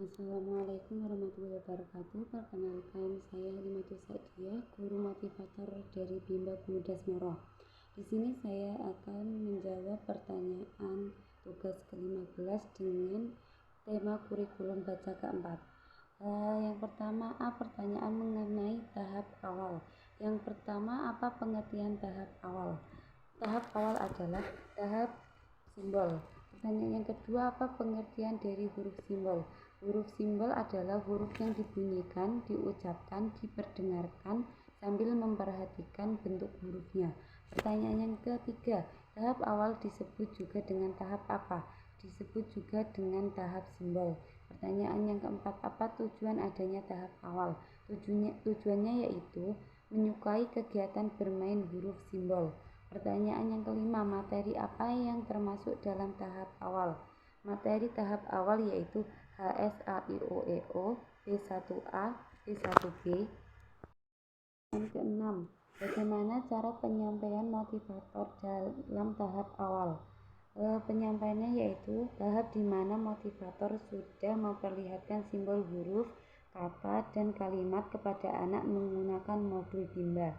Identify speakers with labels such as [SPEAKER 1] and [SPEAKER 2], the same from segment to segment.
[SPEAKER 1] Assalamualaikum warahmatullahi wabarakatuh. Perkenalkan, saya Halimatus Sa'diyah, guru motivator dari Bimba Pemuda Semarang. Di sini saya akan menjawab pertanyaan tugas ke-15 dengan tema kurikulum baca keempat. Yang pertama, pertanyaan mengenai tahap awal. Yang pertama, apa pengertian tahap awal? Tahap awal adalah tahap simbol. Pertanyaan yang kedua, apa pengertian dari huruf simbol? Huruf simbol adalah huruf yang dibunyikan, diucapkan, diperdengarkan sambil memperhatikan bentuk hurufnya. Pertanyaan yang ketiga, tahap awal disebut juga dengan tahap apa? Disebut juga dengan tahap simbol. Pertanyaan yang keempat, apa tujuan adanya tahap awal? Tujuannya yaitu menyukai kegiatan bermain huruf simbol. Pertanyaan yang kelima, materi apa yang termasuk dalam tahap awal? Materi tahap awal yaitu HSAIUEO, B1A, B1B. Yang keenam, bagaimana cara penyampaian motivator dalam tahap awal? Penyampaiannya yaitu tahap di mana motivator sudah memperlihatkan simbol huruf, kata, dan kalimat kepada anak menggunakan modul Bimba.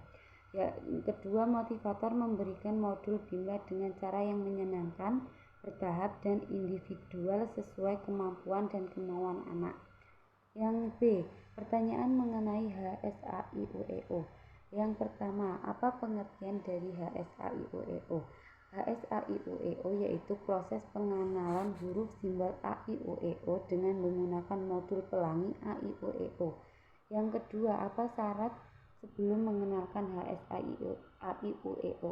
[SPEAKER 1] Yang kedua, motivator memberikan modul Bimba dengan cara yang menyenangkan, bertahap, dan individual sesuai kemampuan dan kemauan anak. Yang B, pertanyaan mengenai HSAIUEO. Yang pertama, apa pengertian dari HSAIUEO? HSAIUEO yaitu proses pengenalan huruf simbol AIUEO dengan menggunakan modul pelangi AIUEO. Yang kedua, apa syarat sebelum mengenalkan HSAIUEO?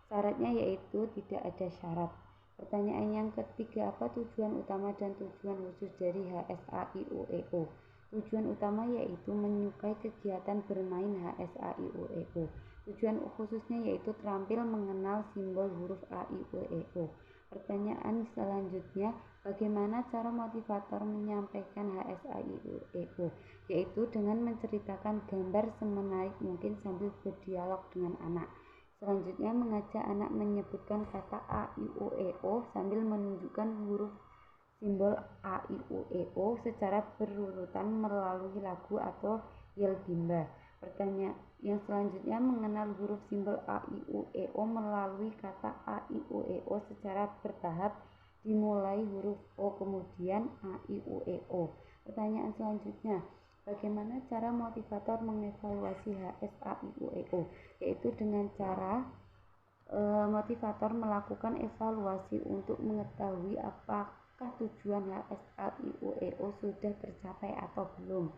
[SPEAKER 1] Syaratnya yaitu tidak ada syarat. Pertanyaan yang ketiga, apa tujuan utama dan tujuan khusus dari HSAIUEO? Tujuan utama yaitu menyukai kegiatan bermain HSAIUEO. Tujuan khususnya yaitu terampil mengenal simbol huruf AIUEO. Pertanyaan selanjutnya, bagaimana cara motivator menyampaikan HSAIUEO? Yaitu dengan menceritakan gambar semenarik mungkin sambil berdialog dengan anak. Selanjutnya, mengajak anak menyebutkan kata AIUEO sambil menunjukkan huruf simbol AIUEO secara berurutan melalui lagu atau yel Bimba. Pertanyaan yang selanjutnya, mengenal huruf simbol AIUEO melalui kata AIUEO secara bertahap, dimulai huruf O kemudian AIUEO. Pertanyaan selanjutnya, bagaimana cara motivator mengevaluasi HSAIUEO? Yaitu dengan cara motivator melakukan evaluasi untuk mengetahui apakah tujuan HSAIUEO sudah tercapai atau belum.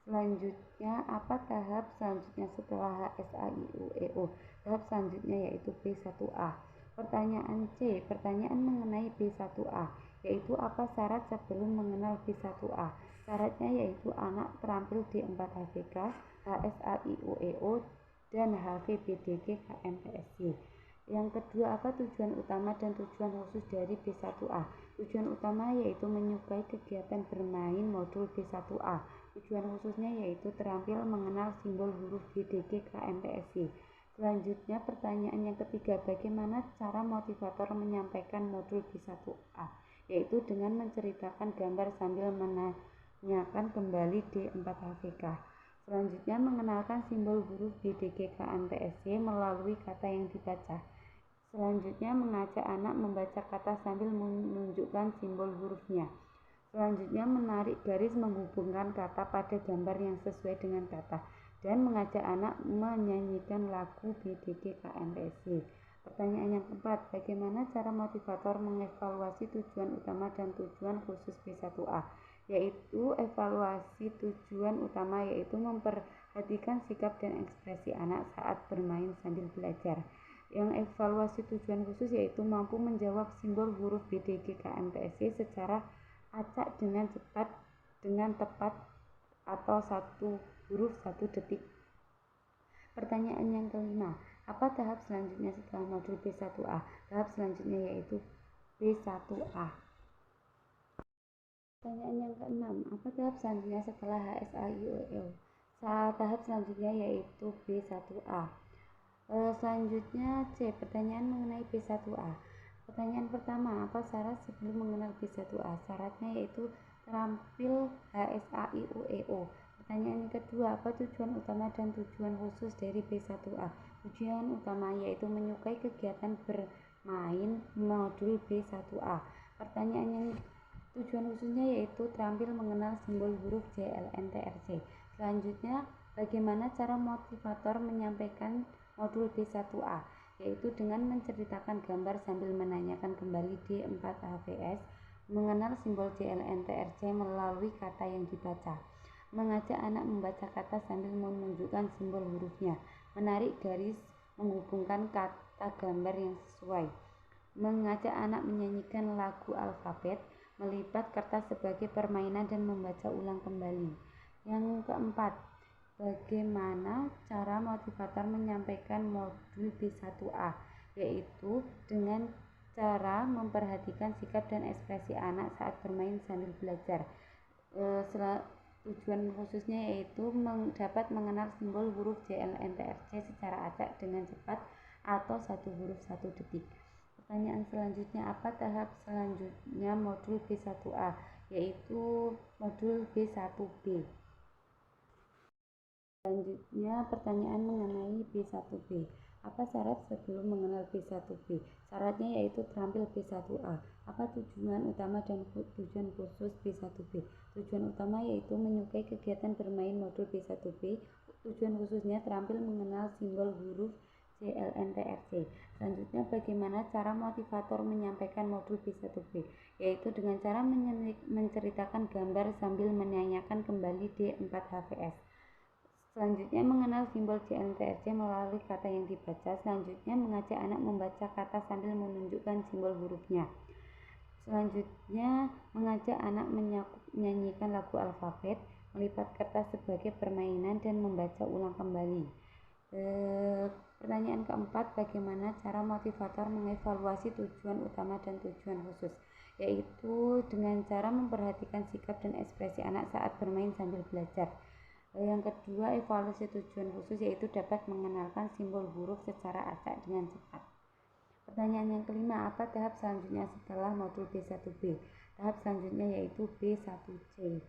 [SPEAKER 1] Selanjutnya, apa tahap selanjutnya setelah HSAIUEO? Tahap selanjutnya yaitu B1A. Pertanyaan C, pertanyaan mengenai B1A, yaitu apa syarat sebelum mengenal B1A? Syaratnya yaitu anak terampil D4HVK, HSAIUEO, dan HVBDG KMPSY. Yang kedua, apa tujuan utama dan tujuan khusus dari B1A? Tujuan utama yaitu menyukai kegiatan bermain modul B1A. Tujuan khususnya yaitu terampil mengenal simbol huruf BDG KMPSY. Selanjutnya, pertanyaan yang ketiga, bagaimana cara motivator menyampaikan modul B1A? Yaitu dengan menceritakan gambar sambil menanyakan kembali D4HVK. Selanjutnya, mengenalkan simbol huruf BDG KMPSY melalui kata yang dibaca. Selanjutnya, mengajak anak membaca kata sambil menunjukkan simbol hurufnya. Selanjutnya, menarik garis menghubungkan kata pada gambar yang sesuai dengan kata dan mengajak anak menyanyikan lagu BDG KMPSY. Pertanyaan yang keempat, bagaimana cara motivator mengevaluasi tujuan utama dan tujuan khusus B1A? Yaitu evaluasi tujuan utama yaitu memperhatikan sikap dan ekspresi anak saat bermain sambil belajar. Yang evaluasi tujuan khusus yaitu mampu menjawab simbol huruf BDG KMPSY secara acak dengan cepat dengan tepat atau satu huruf 1 detik. Pertanyaan yang kelima, apa tahap selanjutnya setelah modul B1A? Tahap selanjutnya yaitu B1A. Pertanyaan yang keenam, apa tahap selanjutnya setelah HSAIUEO? Tahap selanjutnya yaitu B1A. Selanjutnya C, pertanyaan mengenai B1A. Pertanyaan pertama, apa syarat sebelum mengenal B1A? Syaratnya yaitu terampil HSAIUEO. Pertanyaan yang kedua, apa tujuan utama dan tujuan khusus dari B1A? Tujuan utama yaitu menyukai kegiatan bermain modul B1A. Pertanyaan yang tujuan khususnya yaitu terampil mengenal simbol huruf JLNTRC. Selanjutnya, bagaimana cara motivator menyampaikan modul B1A? Yaitu dengan menceritakan gambar sambil menanyakan kembali D4HVS, mengenal simbol JLNTRC melalui kata yang dibaca, mengajak anak membaca kata sambil menunjukkan simbol hurufnya, menarik garis menghubungkan kata gambar yang sesuai, mengajak anak menyanyikan lagu alfabet, melipat kertas sebagai permainan dan membaca ulang kembali. Yang keempat, bagaimana cara motivator menyampaikan modul B1A? Yaitu dengan cara memperhatikan sikap dan ekspresi anak saat bermain sambil belajar. Tujuan khususnya yaitu dapat mengenal simbol huruf JLNTRC secara acak dengan cepat atau satu huruf 1 detik. Pertanyaan selanjutnya, apa tahap selanjutnya modul B1A? Yaitu modul B1B. Selanjutnya pertanyaan mengenai B1B. Apa syarat sebelum mengenal B1B? Syaratnya yaitu terampil B1A. Apa tujuan utama dan tujuan khusus B1B? Tujuan utama yaitu menyukai kegiatan bermain modul B1B. Tujuan khususnya terampil mengenal simbol huruf JLNTRC. Selanjutnya, bagaimana cara motivator menyampaikan modul B1B? Yaitu dengan cara menceritakan gambar sambil menanyakan kembali D4HVS. Selanjutnya, mengenal simbol JLNTRC melalui kata yang dibaca. Selanjutnya, mengajak anak membaca kata sambil menunjukkan simbol hurufnya. Selanjutnya, mengajak anak menyanyikan lagu alfabet, melipat kertas sebagai permainan dan membaca ulang kembali. Pertanyaan keempat, bagaimana cara motivator mengevaluasi tujuan utama dan tujuan khusus? Yaitu dengan cara memperhatikan sikap dan ekspresi anak saat bermain sambil belajar. Yang kedua, evaluasi tujuan khusus yaitu dapat mengenalkan simbol huruf secara acak dengan cepat. Pertanyaan yang kelima, apa tahap selanjutnya setelah modul B1B? Tahap selanjutnya yaitu B1C.